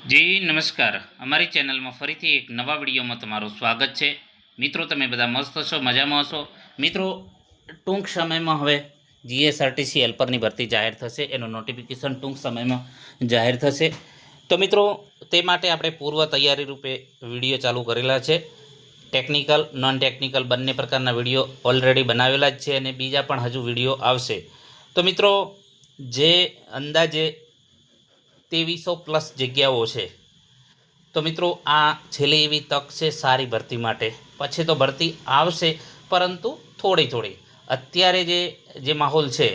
જી નમસ્કાર, અમારી ચેનલમાં ફરીથી એક નવા વિડીયોમાં તમારું સ્વાગત છે। મિત્રો, તમે બધા મસ્ત હશો, મજામાં હશો। મિત્રો, ટૂંક સમયમાં હવે જીએસઆરટીસી હેલ્પરની ભરતી જાહેર થશે, એનું નોટિફિકેશન ટૂંક સમયમાં જાહેર થશે। તો મિત્રો, તે માટે આપણે પૂર્વ તૈયારી રૂપે વિડીયો ચાલુ કરેલા છે। ટેકનિકલ, નોન ટેકનિકલ બંને પ્રકારના વિડીયો ઓલરેડી બનાવેલા જ છે અને બીજા પણ હજુ વિડીયો આવશે। તો મિત્રો, જે અંદાજે 2300+ જગ્યાઓ છે, તો મિત્રો આ છેલ્લી એવી તક છે સારી ભરતી માટે। પછી તો ભરતી આવશે, પરંતુ થોડી થોડી। અત્યારે જે માહોલ છે,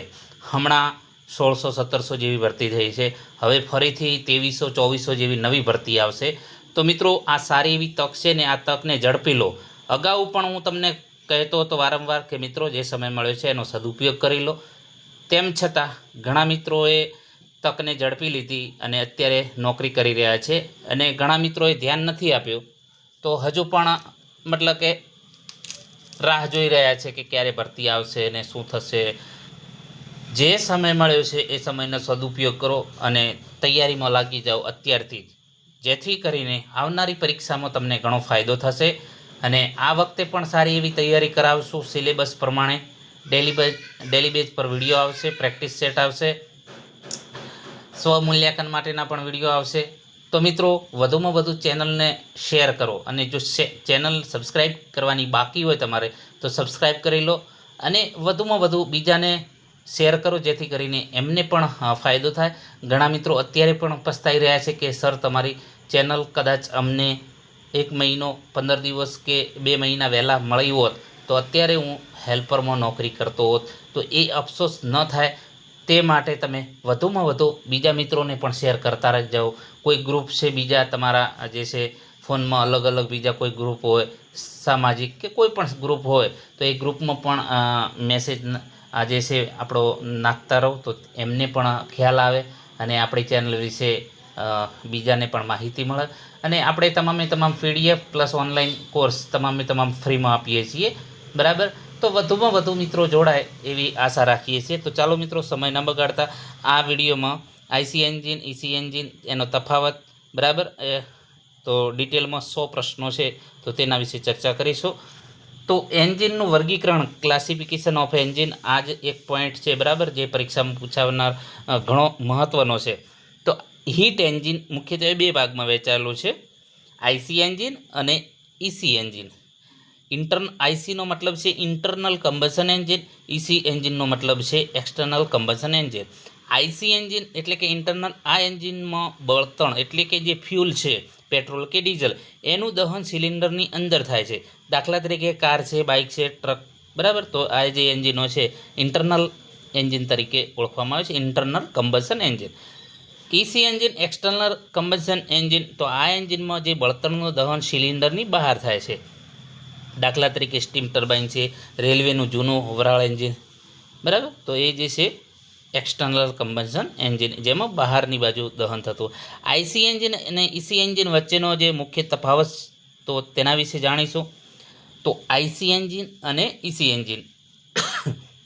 હમણાં 1600-1700 જેવી ભરતી થઈ છે, હવે ફરીથી 2300-2400 જેવી નવી ભરતી આવશે। તો મિત્રો, આ સારી એવી તક છે ને આ તકને ઝડપી લો। અગાઉ પણ હું તમને કહેતો હતો વારંવાર કે મિત્રો, જે સમય મળ્યો છે એનો સદુપયોગ કરી લો। તેમ છતાં ઘણા મિત્રોએ તકને ઝડપી લીધી અને અત્યારે નોકરી કરી રહ્યા છે અને ઘણા મિત્રોએ ધ્યાન નથી આપ્યું, તો હજુ પણ મતલબ કે રાહ જોઈ રહ્યા છે કે ક્યારે ભરતી આવશે અને શું થશે। જે સમય મળ્યો છે એ સમયનો સદુપયોગ કરો અને તૈયારીમાં લાગી જાઓ અત્યારથી જ, જેથી કરીને આવનારી પરીક્ષામાં તમને ઘણો ફાયદો થશે। અને આ વખતે પણ સારી એવી તૈયારી કરાવશું સિલેબસ પ્રમાણે। ડેલી બેઝ પર વિડીયો આવશે, પ્રેક્ટિસ સેટ આવશે, સ્વમૂલ્યાંકન માટેના પણ વિડીયો આવશે। તો મિત્રો, વધુમાં વધુ ચેનલને શેર કરો અને જો ચેનલ સબસ્ક્રાઈબ કરવાની બાકી હોય તમારે તો સબસ્ક્રાઈબ કરી લો અને વધુમાં વધુ બીજાને શેર કરો, જેથી કરીને એમને પણ ફાયદો થાય। ઘણા મિત્રો અત્યારે પણ પસ્તાઈ રહ્યા છે કે સર, તમારી ચેનલ કદાચ અમને 1 મહિનો 15 દિવસ કે 2 મહિના વહેલા મળી હોત તો અત્યારે હું હેલ્પરમાં નોકરી કરતો હોત। તો એ અફસોસ ન થાય તે માટે તમે વધુમાં વધુ બીજા મિત્રોને પણ શેર કરતા રહેજો। કોઈ ગ્રુપ છે બીજા તમારા જે છે ફોનમાં, અલગ અલગ બીજા કોઈ ગ્રુપ હોય, સામાજિક કે કોઈ પણ ગ્રુપ હોય, તો એ ગ્રુપમાં પણ મેસેજ આ જે છે આપણો નાખતા રહો, તો એમને પણ ખ્યાલ આવે અને આપણી ચેનલ વિશે બીજાને પણ માહિતી મળે। અને આપણે તમામ PDF પ્લસ ઓનલાઈન કોર્સ તમામ ફ્રીમાં આપીએ છીએ, બરાબર। તો વધુમાં વધુ મિત્રો જોડાય એવી આશા રાખીએ છીએ। તો ચાલો મિત્રો, સમય ન બગાડતા આ વિડીયોમાં આઈસી એન્જિન, ઈસી એન્જિન, એનો તફાવત, બરાબર, તો ડિટેલમાં 100 પ્રશ્નો છે તો તેના વિશે ચર્ચા કરીશું। તો એન્જિનનું વર્ગીકરણ, ક્લાસિફિકેશન ઓફ એન્જિન, આ જ એક પોઈન્ટ છે, બરાબર, જે પરીક્ષામાં પૂછાવનાર ઘણો મહત્ત્વનો છે। તો હીટ એન્જિન મુખ્યત્વે 2 ભાગમાં વહેંચાયેલું છે, આઈસી એન્જિન અને ઈસી એન્જિન। આઈસીનો મતલબ છે ઇન્ટરનલ કમ્બશન એન્જિન, ઈસી એન્જિનનો મતલબ છે external combustion engine. IC engine એટલે કે ઇન્ટરનલ, આ એન્જિનમાં બળતણ એટલે કે જે ફ્યુલ છે, પેટ્રોલ કે ડીઝલ, એનું દહન સિલિન્ડરની અંદર થાય છે। દાખલા તરીકે કાર છે, બાઇક છે, ટ્રક, બરાબર। તો આ જે એન્જિનો છે ઇન્ટરનલ એન્જિન તરીકે ઓળખવામાં આવે છે, internal combustion engine. EC engine, external combustion engine, તો આ એન્જિનમાં જે બળતણનું દહન સિલિન્ડરની બહાર થાય છે। દાખલા તરીકે સ્ટીમ ટર્બાઇન છે, રેલવેનું જૂનું વરાળ એન્જિન, બરાબર। તો એ જે છે એક્સટર્નલ કમ્બશન એન્જિન, જેમાં બહારની બાજુ દહન થતું। આઈસી એન્જિન અને ઈસી એન્જિન વચ્ચેનો જે મુખ્ય તફાવત, તો તેના વિશે જાણીશું। તો આઈસી એન્જિન અને ઈસી એન્જિન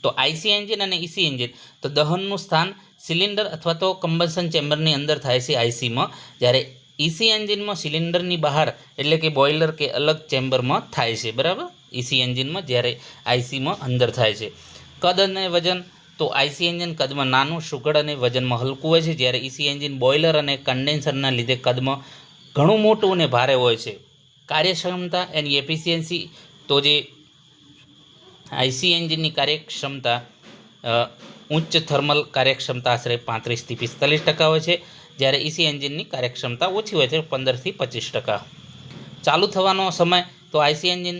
તો આઈસી એન્જિન અને ઈસી એન્જિન, તો દહનનું સ્થાન સિલિન્ડર અથવા તો કમ્બશન ચેમ્બરની અંદર થાય છે આઈસીમાં, જ્યારે ઈસી એન્જિનમાં સિલિન્ડરની બહાર એટલે કે બોઇલર કે અલગ ચેમ્બરમાં થાય છે, બરાબર, ઈસી એન્જિનમાં, જ્યારે આઈસીમાં અંદર થાય છે। કદ અને વજન, તો આઈસી એન્જિન કદમાં નાનું, સુઘડ અને વજનમાં હલકું હોય છે, જ્યારે ઈસી એન્જિન બોઇલર અને કન્ડેન્સરના લીધે કદમાં ઘણું મોટું અને ભારે હોય છે। કાર્યક્ષમતા એની એફિશિયન્સી, તો જે આઈસી એન્જિનની કાર્યક્ષમતા ઉચ્ચ થર્મલ કાર્યક્ષમતા આશરે 35થી 45% હોય છે, જ્યારે ઈસી એન્જિનની કાર્યક્ષમતા ઓછી હોય છે, 15થી 25%। ચાલુ થવાનો સમય, તો આઈસી એન્જિન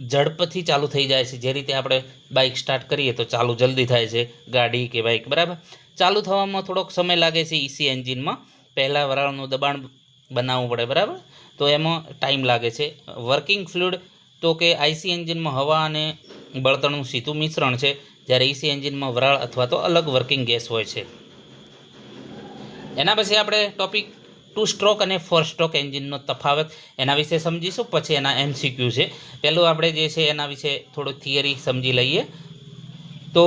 ઝડપથી ચાલુ થઈ જાય છે, જે રીતે આપણે બાઇક સ્ટાર્ટ કરીએ તો ચાલુ જલ્દી થાય છે, ગાડી કે બાઇક, બરાબર। ચાલુ થવામાં થોડોક સમય લાગે છે ઈસી એન્જિનમાં, પહેલાં વરાળનું દબાણ બનાવવું પડે, બરાબર, તો એમાં ટાઈમ લાગે છે। વર્કિંગ ફ્લુઇડ, તો કે આઈસી એન્જિનમાં હવા અને બળતણનું સીધું મિશ્રણ છે, જ્યારે ઈસી એન્જિનમાં વરાળ અથવા તો અલગ વર્કિંગ ગેસ હોય છે। એના પછી આપણે ટોપિક 2 સ્ટ્રોક અને 4 સ્ટ્રોક એન્જિનનો તફાવત, એના વિશે સમજીશું, પછી એના MCQ છે। પહેલું આપણે જે છે એના વિશે થોડું થિયરી સમજી લઈએ। તો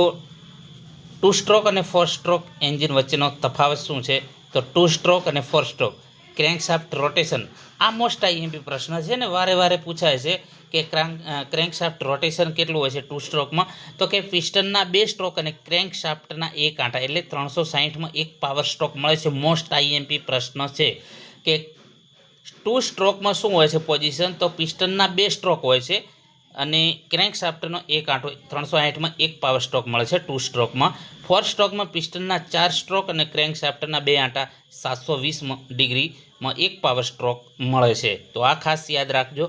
2 સ્ટ્રોક અને 4 સ્ટ્રોક એન્જિન વચ્ચેનો તફાવત શું છે? તો 2 સ્ટ્રોક અને 4 સ્ટ્રોક, ક્રેન્કશાફ્ટ રોટેશન, આ મોસ્ટ આઈએમપી પ્રશ્ન છે ને વારે વારે પૂછાય છે કે ક્રેન્કશાફ્ટ રોટેશન કેટલું હોય છે 2 સ્ટ્રોકમાં? તો કે પિસ્ટનના 2 સ્ટ્રોક અને ક્રેન્કશાફ્ટના 1 કાંટા એટલે 360માં 1 પાવર સ્ટ્રોક મળે છે. મોસ્ટ આઈએમપી પ્રશ્ન છે કે 2 સ્ટ્રોકમાં શું હોય છે પોઝિશન? તો પિસ્ટનના 2 સ્ટ્રોક હોય છે અને ક્રેન્કશાફ્ટનો 1 કાંટો 360માં 1 પાવર સ્ટ્રોક મળે છે 2 સ્ટ્રોકમાં. 4 સ્ટ્રોકમાં પિસ્ટનના 4 સ્ટ્રોક અને ક્રેન્કશાફ્ટના 2 આંટા 720 ડિગ્રીમાં 1 પાવર સ્ટ્રોક મળે છે. તો આ ખાસ યાદ રાખજો.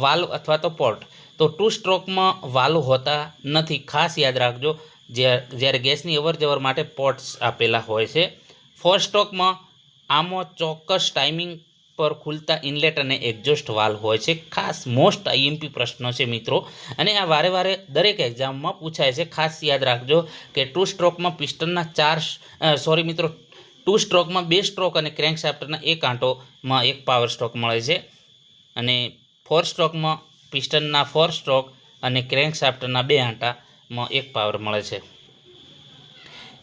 વાલ્વ અથવા તો પોર્ટ, તો 2 સ્ટ્રોકમાં વાલ્વ હોતા નથી, ખાસ યાદ રાખજો. જ્યારે ગેસની અવરજવર માટે પોર્ટ્સ આપેલા હોય છે. 4 સ્ટ્રોકમાં આમાં ચોક્કસ ટાઈમિંગ પર ખુલતા ઇનલેટ અને એક્ઝોસ્ટ વાલ્વ હોય છે. ખાસ મોસ્ટ આઈએમપી પ્રશ્નો છે મિત્રો, અને આ વારે વારે દરેક એક્ઝામમાં પૂછાય છે. ખાસ યાદ રાખજો કે 2 સ્ટ્રોકમાં પિસ્ટનના 2 સ્ટ્રોકમાં 2 સ્ટ્રોક અને ક્રેન્કશાફ્ટના 1 કાંટોમાં 1 પાવર સ્ટ્રોક મળે છે, અને 4 સ્ટ્રોકમાં પિસ્ટનના 4 સ્ટ્રોક અને ક્રેન્કશાફ્ટના 2 આંટામાં 1 પાવર મળે છે.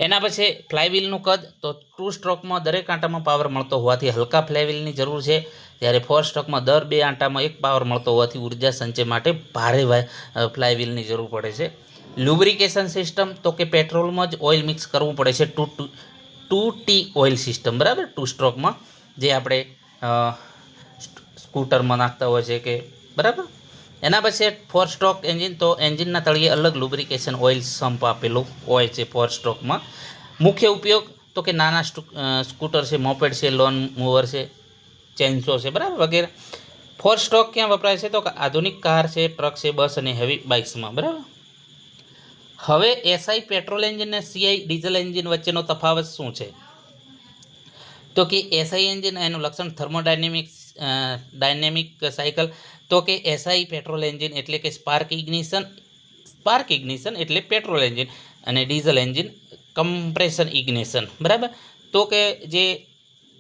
એના પછી ફ્લાયવ્હીલનું કદ, તો 2 સ્ટ્રોકમાં દરેક આંટામાં પાવર મળતો હોવાથી હલકા ફ્લાયવ્હીલની જરૂર છે, જ્યારે 4 સ્ટ્રોકમાં દર 2 આંટામાં 1 પાવર મળતો હોવાથી ઉર્જા સંચય માટે ભારે ફ્લાયવ્હીલની જરૂર પડે છે. લ્યુબ્રિકેશન સિસ્ટમ, તો કે પેટ્રોલમાં જ ઓઇલ મિક્સ કરવું પડે છે. 2T ઓઇલ સિસ્ટમ, બરાબર, 2 સ્ટ્રોકમાં જે આપણે સ્કૂટરમાં નાખતા હોય છે કે બરાબર. એના પછી 4 સ્ટ્રોક એન્જિન, તો એન્જિનના તળિયે અલગ લુબ્રિકેશન ઓઇલ સમ્પ આપેલું હોય છે 4 સ્ટ્રોકમાં. મુખ્ય ઉપયોગ, તો કે નાના સ્કૂટર છે, મોપેડ છે, લોન મૂવર છે, ચેન્સો છે, બરાબર, વગેરે. 4 સ્ટ્રોક ક્યાં વપરાય છે? તો કે આધુનિક કાર છે, ટ્રક છે, બસ અને હેવી બાઇક્સમાં, બરાબર. હવે એસઆઈ પેટ્રોલ એન્જિન અને સીઆઈ ડીઝલ એન્જિન વચ્ચેનો તફાવત શું છે? તો કે એસઆઈ એન્જિન એનું લક્ષણ ડાયનેમિક સાયકલ, તો કે એસઆઈ પેટ્રોલ એન્જિન એટલે કે સ્પાર્ક ઇગ્નિશન એટલે પેટ્રોલ એન્જિન, અને ડીઝલ એન્જિન કમ્પ્રેશન ઇગ્નિશન, બરાબર. તો કે જે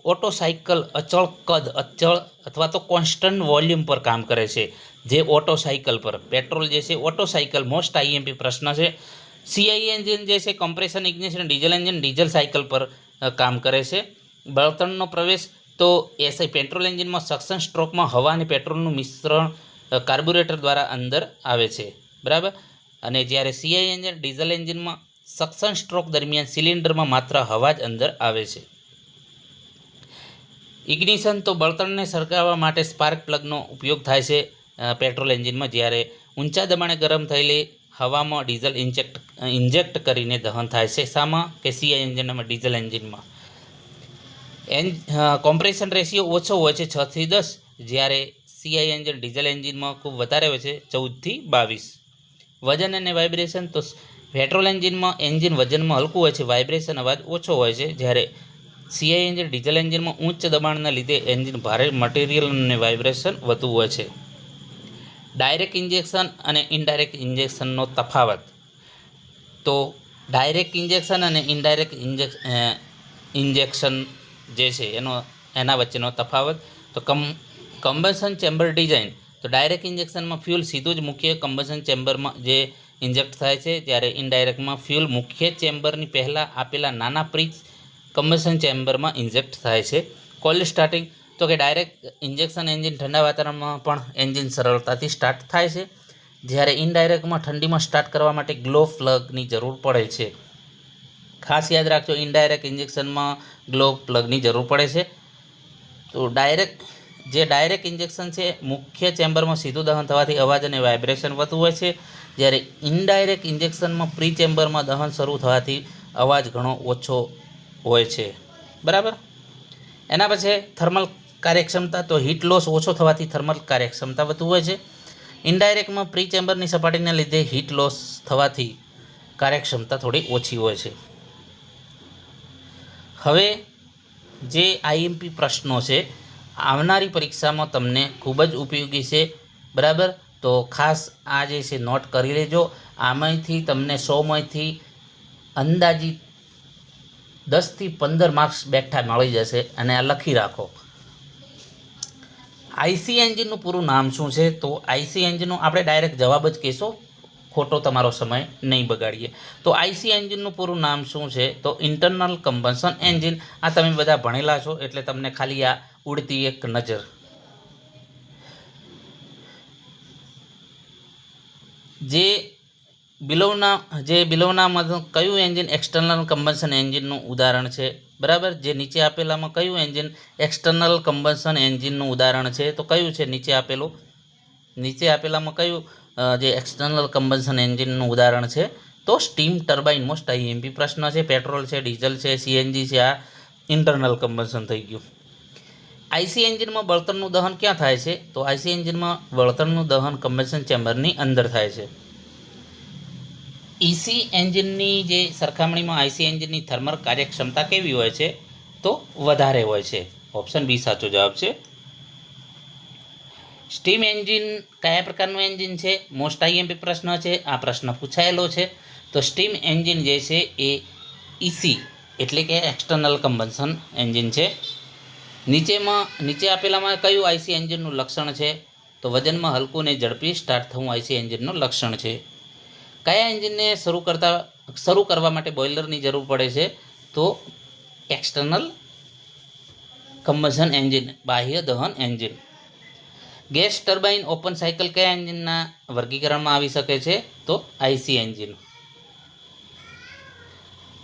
ઓટો સાયકલ અચળ કદ અથવા તો કોન્સ્ટન્ટ વોલ્યુમ પર કામ કરે છે, જે ઓટો સાયકલ પર. પેટ્રોલ જે છે ઓટો સાયકલ, મોસ્ટ આઈએમપી પ્રશ્ન છે. સીઆઈ એન્જિન જે છે compression ignition, diesel engine diesel cycle પર કામ કરે છે. બળતણનો પ્રવેશ, તો એસઆઈ પેટ્રોલ એન્જિનમાં સક્શન સ્ટ્રોકમાં હવા અને પેટ્રોલનું મિશ્રણ કાર્બોરેટર દ્વારા અંદર આવે છે, બરાબર. અને જ્યારે સીઆઈ એન્જિન ડીઝલ એન્જિનમાં સક્શન સ્ટ્રોક દરમિયાન સિલિન્ડરમાં માત્ર હવા જ અંદર આવે છે. ઇગ્નિશન, તો બળતણને સળગાવવા માટે સ્પાર્ક પ્લગનો ઉપયોગ થાય છે પેટ્રોલ એન્જિનમાં, જ્યારે ઊંચા દબાણે ગરમ થયેલી હવામાં ડીઝલ ઇન્જેક્ટ કરીને દહન થાય છે. શામાં? કે સીઆઈ એન્જિનમાં, ડીઝલ એન્જિનમાં. કોમ્પ્રેશન રેશિયો ઓછો હોય છે 6 થી 10, જ્યારે સીઆઈ એન્જિન ડીઝલ એન્જિનમાં ખૂબ વધારે હોય છે 14 થી 22. વજન અને વાઇબ્રેશન, તો પેટ્રોલ એન્જિનમાં એન્જિન વજનમાં હલકું હોય છે, વાઇબ્રેશન અવાજ ઓછો હોય છે, જ્યારે સીઆઈ એન્જિન ડીઝલ એન્જિનમાં ઉચ્ચ દબાણના લીધે એન્જિન ભારે મટીરિયલ અને વાઇબ્રેશન વધુ હોય છે. ડાયરેક્ટ ઇન્જેક્શન અને ઇનડાયરેક્ટ ઇન્જેક્શનનો તફાવત, તો ડાયરેક્ટ ઇન્જેક્શન અને ઇનડાયરેક્ટ ઇન્જેક્શન જે છે એના વચ્ચેનો તફાવત. તો કમ્બશન ચેમ્બર ડિઝાઇન, તો ડાયરેક્ટ ઇન્જેક્શનમાં ફ્યુલ સીધું જ મુખ્ય કમ્બશન ચેમ્બરમાં જે ઇન્જેક્ટ થાય છે, જ્યારે ઇનડાયરેક્ટમાં ફ્યુલ મુખ્ય ચેમ્બરની પહેલાં આપેલા નાના પ્રી કમ્બશન ચેમ્બરમાં ઇન્જેક્ટ થાય છે. કોલ્ડ સ્ટાર્ટિંગ, તો કે ડાયરેક્ટ ઇન્જેક્શન એન્જિન ઠંડા વાતાવરણમાં પણ એન્જિન સરળતાથી સ્ટાર્ટ થાય છે, જ્યારે ઇનડાયરેક્ટમાં ઠંડીમાં સ્ટાર્ટ કરવા માટે ગ્લો પ્લગની જરૂર પડે છે. ખાસ યાદ રાખજો, ઇનડાયરેક્ટ ઇન્જેક્શનમાં ગ્લો પ્લગની જરૂર પડે છે. તો ડાયરેક્ટ ઇન્જેક્શન છે મુખ્ય ચેમ્બરમાં સીધું દહન થવાથી અવાજ અને વાઇબ્રેશન વધુ હોય છે, જ્યારે ઇનડાયરેક્ટ ઇન્જેક્શનમાં પ્રી ચેમ્બરમાં દહન શરૂ થવાથી અવાજ ઘણો ઓછો હોય છે, બરાબર. એના પછી થર્મલ કાર્યક્ષમતા, તો હીટ લોસ ઓછો થવાથી થર્મલ કાર્યક્ષમતા વધુ હોય છે. ઇનડાયરેક્ટમાં પ્રી ચેમ્બરની સપાટીને લીધે હીટ લોસ થવાથી કાર્યક્ષમતા થોડી ઓછી હોય છે. હવે જે આઈએમપી પ્રશ્નો છે આવનારી પરીક્ષામાં તમને ખૂબ જ ઉપયોગી છે, બરાબર. તો ખાસ આ જે છે નોટ કરી લેજો. આમાંથી તમને 100માંથી અંદાજિત 10 થી 15 માર્ક્સ બેઠા મળી જશે, અને આ લખી રાખો. આઈસી એન્જિનનું પૂરું નામ શું છે? તો આઈસી એન્જિનનું આપણે ડાયરેક્ટ જવાબ જ કહેશો, ખોટો તમારો સમય નહીં બગાડીએ. તો આઈસી એન્જિનનું પૂરું નામ શું છે? તો ઇન્ટરનલ કમ્બશન એન્જિન. આ તમે બધા ભણેલા છો એટલે તમને ખાલી આ ઉડતી એક નજર. જે બિલોવનામાં કયું એન્જિન એક્સટર્નલ કમ્બશન એન્જિનનું ઉદાહરણ છે? બરાબર. જે નીચે આપેલામાં કયું એન્જિન એક્સટર્નલ કમ્બશન એન્જિનનું ઉદાહરણ છે? તો કયું છે નીચે આપેલામાં કયું જે એક્સટર્નલ કમ્બશન એન્જિનનું ઉદાહરણ છે? તો સ્ટીમ ટર્બાઇન. મોસ્ટ આઈએમપી પ્રશ્ન છે. પેટ્રોલ છે, ડીઝલ છે, સીએનજી છે. આ ઇન્ટરનલ કમ્બશન થઈ ગયું. આઈસી એન્જિનમાં બળતણનું દહન ક્યાં થાય છે? તો આઈસી એન્જિનમાં બળતણનું દહન કમ્બશન ચેમ્બરની અંદર થાય છે. ઈસી એન્જિનની જે સરખામણીમાં આઈસી એન્જિનની થર્મલ કાર્યક્ષમતા કેવી હોય છે? તો વધારે હોય છે. ઓપ્શન બી સાચો જવાબ છે. સ્ટીમ એન્જિન કયા પ્રકારનું એન્જિન છે? મોસ્ટ આઈએમપી પ્રશ્ન છે. આ પ્રશ્ન પૂછાયેલો છે. તો સ્ટીમ એન્જિન જે છે એ ઈસી એટલે કે એક્સટર્નલ કમ્બશન એન્જિન છે. નીચે આપેલામાં કયું આઈસી એન્જિનનું લક્ષણ છે? તો વજનમાં હલકું ને ઝડપી સ્ટાર્ટ થવું આઈસી એન્જિનનું લક્ષણ છે. કયા એન્જિનને શરૂ કરવા માટે બોઇલરની જરૂર પડે છે? તો એક્સટર્નલ કમ્બશન એન્જિન, બાહ્ય દહન engine. Gas turbine open cycle કયા એન્જિનના વર્ગીકરણમાં આવી શકે છે? તો આઈસી એન્જિન.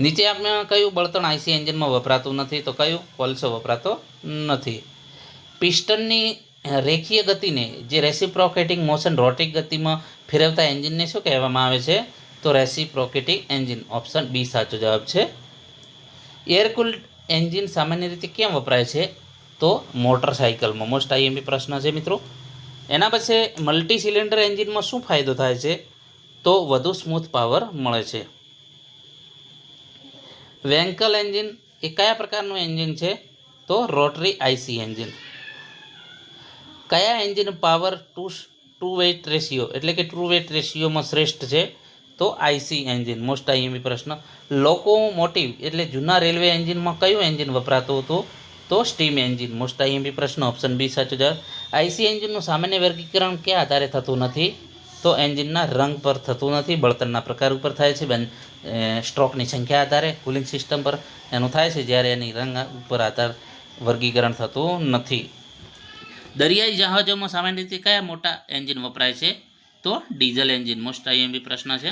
નીચે આપણે કયું બળતણ આઈસી એન્જિનમાં વપરાતું નથી? તો કયું? કોલસો વપરાતો નથી. પિસ્ટનની રેખીય ગતિને જે રેસિપ્રોકેટિંગ મોશન રોટેટિંગ ગતિમાં ફેરવતા એન્જિનને શું કહેવામાં આવે છે? તો રેસિપ્રોકેટિંગ એન્જિન. ઓપ્શન બી સાચો જવાબ છે. એરકુલ્ડ એન્જિન સામાન્ય રીતે ક્યાં વપરાય છે? તો મોટરસાઇકલમાં. મોસ્ટ આઈએમપી પ્રશ્ન છે મિત્રો. એના પછી મલ્ટી સિલિન્ડર એન્જિનમાં શું ફાયદો થાય છે? તો વધુ સ્મૂથ પાવર મળે છે. વેન્કલ એન્જિન એ કયા પ્રકારનું એન્જિન છે? તો રોટરી આઈસી એન્જિન. કયા engine power to weight ratio એટલે કે ટ્રુ વેઇટ રેશિયોમાં શ્રેષ્ઠ છે? તો આઈસી એન્જિન. મોસ્ટ આઈએમપી પ્રશ્ન. લોકોમોટિવ એટલે જૂના રેલવે એન્જિનમાં કયું એન્જિન વપરાતું હતું? તો સ્ટીમ એન્જિન. મોસ્ટ આઈએમપી પ્રશ્ન. ઓપ્શન બી સાચો જવાબ. આઈસી એન્જિનનું સામાન્ય વર્ગીકરણ કયા આધારે થતું નથી? તો એન્જિનના રંગ પર થતું નથી, બળતણના પ્રકાર ઉપર થાય છે, સ્ટ્રોકની સંખ્યા આધારે, કુલિંગ સિસ્ટમ પર એનું થાય છે, જ્યારે એની રંગ ઉપર આધાર વર્ગીકરણ થતું નથી. દરિયાઈ જહાજોમાં સામાન્ય રીતે કયા મોટા એન્જિન વપરાય છે? તો ડીઝલ એન્જિન. મોસ્ટ આઈએમપી પ્રશ્ન છે.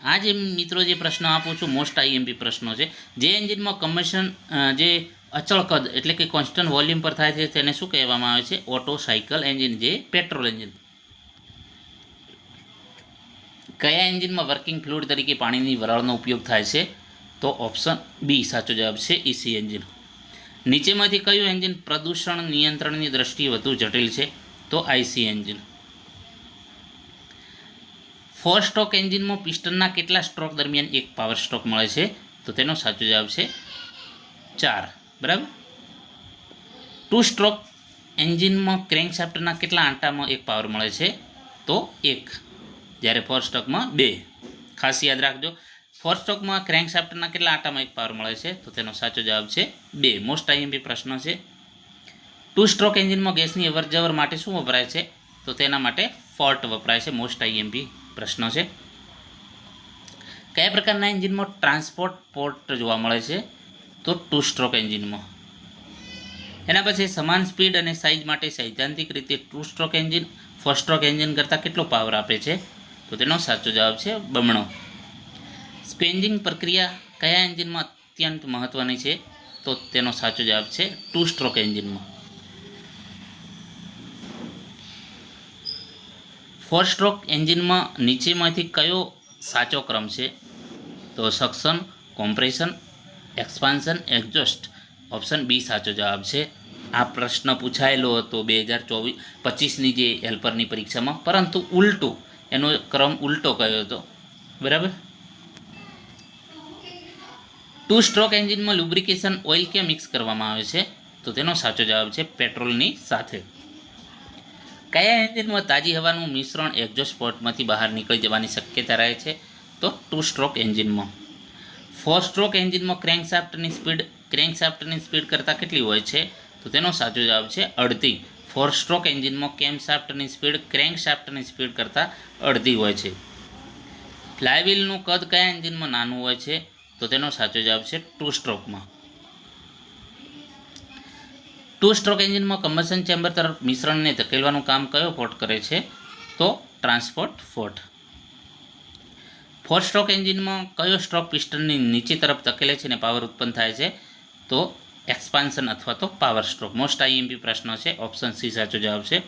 આ જે મિત્રો જે પ્રશ્ન આપું છું મોસ્ટ આઈએમપી પ્રશ્નો છે. જે એન્જિનમાં કમ્બશન જે અચળ કદ એટલે કે કોન્સ્ટન્ટ વોલ્યુમ પર થાય છે તેને શું કહેવામાં આવે છે? ઓટો સાયકલ એન્જિન, જે પેટ્રોલ એન્જિન. કયા એન્જિનમાં વર્કિંગ ફ્લુઇડ તરીકે પાણીની વરાળનો ઉપયોગ થાય છે? તો ઓપ્શન બી સાચો જવાબ છે, ઈસી એન્જિન. નીચેમાંથી કયું એન્જિન પ્રદૂષણ નિયંત્રણની દ્રષ્ટિએ વધુ જટિલ છે? તો આઈસી એન્જિન. 4 સ્ટ્રોક એન્જિનમાં પિસ્ટનના કેટલા સ્ટ્રોક દરમિયાન એક પાવર સ્ટ્રોક મળે છે? તો તેનો સાચો જવાબ છે 4. બરાબર. 2 સ્ટ્રોક એન્જિનમાં ક્રેન્કશાફ્ટના કેટલા આંટામાં એક પાવર મળે છે? તો 1, જ્યારે 4 સ્ટ્રોકમાં 2. ખાસ યાદ રાખજો. 4 સ્ટ્રોકમાં ક્રેન્કશાફ્ટના કેટલા આંટામાં એક પાવર મળે છે? તો તેનો સાચો જવાબ છે 2. મોસ્ટ આઈએમપી પ્રશ્ન છે. 2 સ્ટ્રોક એન્જિનમાં ગેસની અવરજવર માટે શું વપરાય છે? તો તેના માટે ફોર્ટ વપરાય છે. મોસ્ટ આઈએમપી પ્રશ્ન છે. કયા પ્રકારના એન્જિનમાં ટ્રાન્સપોર્ટ પોર્ટ જોવા મળે છે? તો 2 સ્ટ્રોક એન્જિનમાં. એના પછી સમાન સ્પીડ અને સાઇઝ માટે સૈદ્ધાંતિક રીતે 2 સ્ટ્રોક એન્જિન 4 સ્ટ્રોક એન્જિન કરતાં કેટલો પાવર આપે છે? તો તેનો સાચો જવાબ છે બમણો. સ્ક્વેન્જિંગ પ્રક્રિયા કયા એન્જિનમાં અત્યંત મહત્ત્વની છે? તો તેનો સાચો જવાબ છે 2 સ્ટ્રોક એન્જિનમાં. 4 સ્ટ્રોક એન્જિનમાં નીચેમાંથી કયો સાચો ક્રમ છે? તો suction, compression, expansion, exhaust. Option B સાચો જવાબ છે. આ પ્રશ્ન પૂછાયેલો હતો 2025ની જે હેલ્પરની પરીક્ષામાં, પરંતુ એનો ક્રમ ઉલટો કયો હતો. બરાબર. 2 સ્ટ્રોક એન્જિનમાં લુબ્રિકેશન ઓઇલ ક્યાં મિક્સ કરવામાં આવે છે? તો તેનો સાચો જવાબ છે પેટ્રોલની સાથે. કયા એન્જિનમાં તાજી હવાનું મિશ્રણ એક્ઝોસ્ટ પોર્ટમાંથી બહાર નીકળી જવાની શક્યતા રહે છે? તો 2 સ્ટ્રોક એન્જિનમાં. 4 સ્ટ્રોક એન્જિનમાં ક્રેન્કશાફ્ટની સ્પીડ કરતાં કેટલી હોય છે? તો તેનો સાચો જવાબ છે અડધી. 4 સ્ટ્રોક એન્જિનમાં કેમશાફ્ટની સ્પીડ ક્રેન્કશાફ્ટની સ્પીડ કરતાં અડધી હોય છે. ફ્લાયવ્હીલનું કદ કયા એન્જિનમાં નાનું હોય છે? તો તેનો સાચો જવાબ છે 2 સ્ટ્રોકમાં. 2 ટુ સ્ટ્રોક એન્જિનમાં કમ્બશન ચેમ્બર તરફ મિશ્રણને ધકેલવાનું કામ કયો પોર્ટ કરે છે? તો ટ્રાન્સપોર્ટ પોર્ટ. 4 સ્ટ્રોક એન્જિનમાં કયો સ્ટ્રોક પિસ્ટનની નીચે તરફ ધકેલે છે અને પાવર ઉત્પન્ન થાય છે? તો એક્સપાન્શન અથવા તો પાવર સ્ટ્રોક. મોસ્ટ આઈએમપી પ્રશ્ન છે. ઓપ્શન સી સાચો જવાબ છે.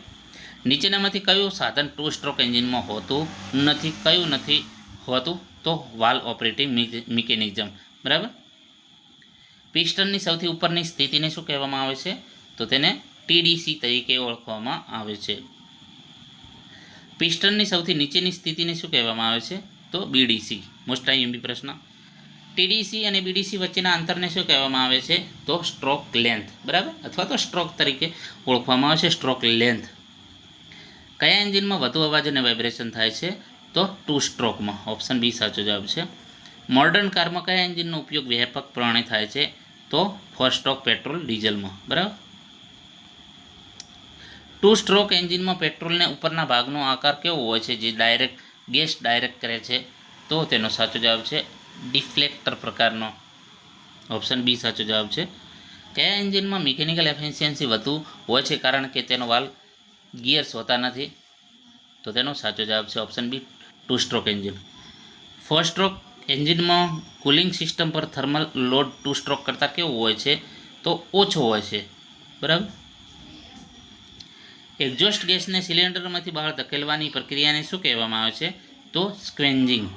નીચેનામાંથી કયું સાધન 2 સ્ટ્રોક એન્જિનમાં હોતું નથી? કયું નથી હોતું? તો વાલ્વ ઓપરેટિંગ મિકેનિઝમ. બરાબર. પિસ્ટનની સૌથી ઉપરની સ્થિતિને શું કહેવામાં આવે છે? તો તેને ટીડીસી તરીકે ઓળખવામાં આવે છે. પિસ્ટનની સૌથી નીચેની સ્થિતિને શું કહેવામાં આવે છે? તો બીડીસી. મોસ્ટ આઈએમપી પ્રશ્ન. ટીડીસી અને બીડીસી વચ્ચેના અંતરને શું કહેવામાં આવે છે? તો સ્ટ્રોક લેન્થ. બરાબર, અથવા તો સ્ટ્રોક તરીકે ઓળખવામાં આવે છે, સ્ટ્રોક લેન્થ. કયા એન્જિનમાં વધુ અવાજ અને વાઇબ્રેશન થાય છે? તો 2 સ્ટ્રોકમાં. ઓપ્શન બી સાચો જવાબ છે. મોડર્ન કારમાં કયા એન્જિનનો ઉપયોગ વ્યાપકપણે થાય છે? તો 4 સ્ટ્રોક પેટ્રોલ ડીઝલમાં. બરાબર. 2 સ્ટ્રોક એન્જિનમાં પેટ્રોલને ઉપરના ભાગનો આકાર કેવો હોય છે જે ગેસ ડાયરેક્ટ કરે છે? તો તેનો સાચો જવાબ છે ડિફ્લેક્ટર પ્રકારનો. ઓપ્શન બી સાચો જવાબ છે. કયા એન્જિનમાં મિકેનિકલ એફિશિયન્સી વધુ હોય છે કારણ કે તેનો વાલ્વ ગિયર્સ હોતા નથી? તો તેનો સાચો જવાબ છે option B 2 stroke engine. 4 stroke એન્જિનમાં કુલિંગ સિસ્ટમ પર થર્મલ લોડ 2 સ્ટ્રોક કરતાં કેવું હોય છે? તો ઓછો હોય છે. બરાબર. એક્ઝોસ્ટ ગેસને સિલિન્ડરમાંથી બહાર ધકેલવાની પ્રક્રિયાને શું કહેવામાં આવે છે? તો સ્ક્વેન્જિંગ.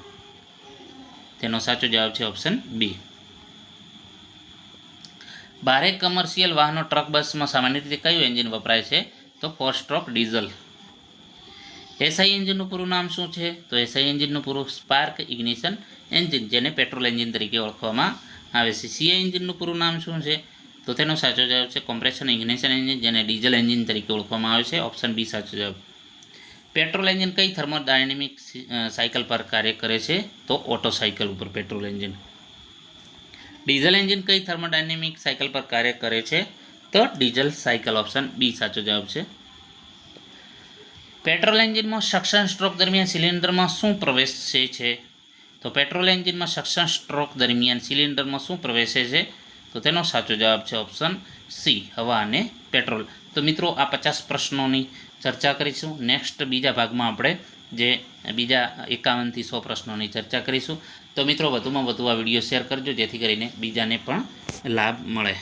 તેનો સાચો જવાબ છે ઓપ્શન બી. ભારે કમર્શિયલ વાહનો ટ્રક બસમાં સામાન્ય રીતે કયું એન્જિન વપરાય છે? તો 4 સ્ટ્રોક ડીઝલ. એસઆઈ એન્જિનનું પૂરું નામ શું છે? તો એસઆઈ એન્જિનનું પૂરું સ્પાર્ક ઇગ્નિશન એન્જિન, જેને પેટ્રોલ એન્જિન તરીકે ઓળખવામાં આવે છે. સીઆઈ એન્જિનનું પૂરું નામ શું છે? તો તેનો સાચો જવાબ છે કોમ્પ્રેશન ઇગ્નિશન એન્જિન, જેને ડીઝલ એન્જિન તરીકે ઓળખવામાં આવે છે. ઓપ્શન બી સાચો જવાબ. પેટ્રોલ એન્જિન કઈ થર્મોડાયનેમિક સાયકલ પર કાર્ય કરે છે? તો ઓટો સાયકલ ઉપર પેટ્રોલ એન્જિન. ડીઝલ એન્જિન કઈ થર્મોડાયનેમિક સાયકલ પર કાર્ય કરે છે? તો ડીઝલ સાયકલ. ઓપ્શન બી સાચો જવાબ છે. પેટ્રોલ એન્જિનમાં સક્શન સ્ટ્રોક દરમિયાન સિલિન્ડરમાં શું પ્રવેશે છે? તો પેટ્રોલ એન્જિનમાં સક્શન સ્ટ્રોક દરમિયાન સિલિન્ડરમાં શું પ્રવેશે છે? તો તેનો સાચો જવાબ છે ઓપ્શન સી, હવા અને પેટ્રોલ. તો મિત્રો, આ 50 પ્રશ્નોની ચર્ચા કરીશું. નેક્સ્ટ બીજા ભાગમાં આપણે જે બીજા 51 થી 100 પ્રશ્નોની ચર્ચા કરીશું. તો મિત્રો, વધુમાં વધુ આ વિડીયો શેર કરજો જેથી કરીને બીજાને પણ લાભ મળે.